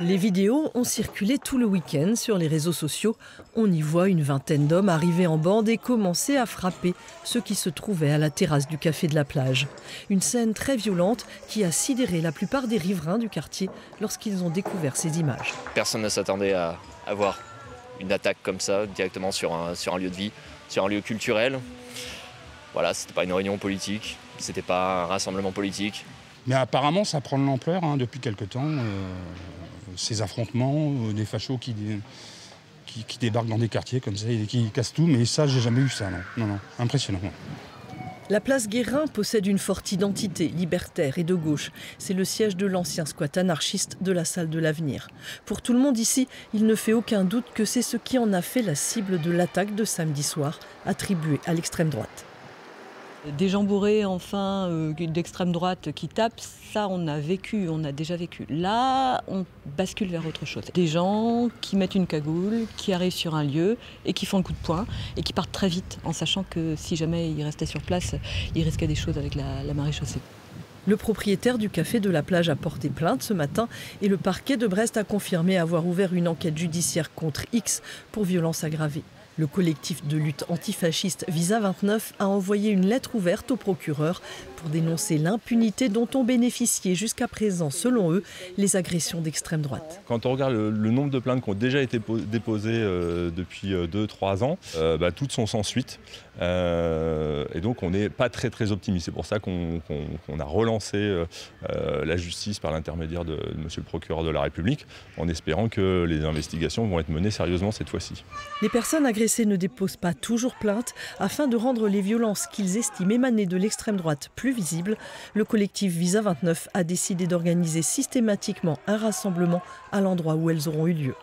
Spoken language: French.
Les vidéos ont circulé tout le week-end sur les réseaux sociaux. On y voit une vingtaine d'hommes arriver en bande et commencer à frapper ceux qui se trouvaient à la terrasse du café de la plage. Une scène très violente qui a sidéré la plupart des riverains du quartier lorsqu'ils ont découvert ces images. Personne ne s'attendait à avoir une attaque comme ça directement sur un lieu de vie, sur un lieu culturel. Voilà, c'était pas une réunion politique, c'était pas un rassemblement politique. Mais apparemment, ça prend de l'ampleur depuis quelque temps. Ces affrontements, des fachos qui débarquent dans des quartiers comme ça et qui cassent tout. Mais ça, j'ai jamais eu ça, non. Non, impressionnant. La place Guérin possède une forte identité libertaire et de gauche. C'est le siège de l'ancien squat anarchiste de la salle de l'Avenir. Pour tout le monde ici, il ne fait aucun doute que c'est ce qui en a fait la cible de l'attaque de samedi soir, attribuée à l'extrême droite. Des gens bourrés, enfin, d'extrême droite qui tapent, ça on a déjà vécu. Là, on bascule vers autre chose. Des gens qui mettent une cagoule, qui arrivent sur un lieu et qui font le coup de poing et qui partent très vite en sachant que si jamais ils restaient sur place, ils risquaient des choses avec la maréchaussée. Le propriétaire du café de la plage a porté plainte ce matin et le parquet de Brest a confirmé avoir ouvert une enquête judiciaire contre X pour violence aggravée. Le collectif de lutte antifasciste Visa 29 a envoyé une lettre ouverte au procureur pour dénoncer l'impunité dont ont bénéficié jusqu'à présent, selon eux, les agressions d'extrême droite. Quand on regarde le nombre de plaintes qui ont déjà été déposées depuis 2-3 ans, toutes sont sans suite. Et donc on n'est pas très optimiste. C'est pour ça qu'on a relancé la justice par l'intermédiaire de monsieur le procureur de la République, en espérant que les investigations vont être menées sérieusement cette fois-ci. Les personnes agressés ne déposent pas toujours plainte. Afin de rendre les violences qu'ils estiment émaner de l'extrême droite plus visibles, le collectif Visa 29 a décidé d'organiser systématiquement un rassemblement à l'endroit où elles auront eu lieu.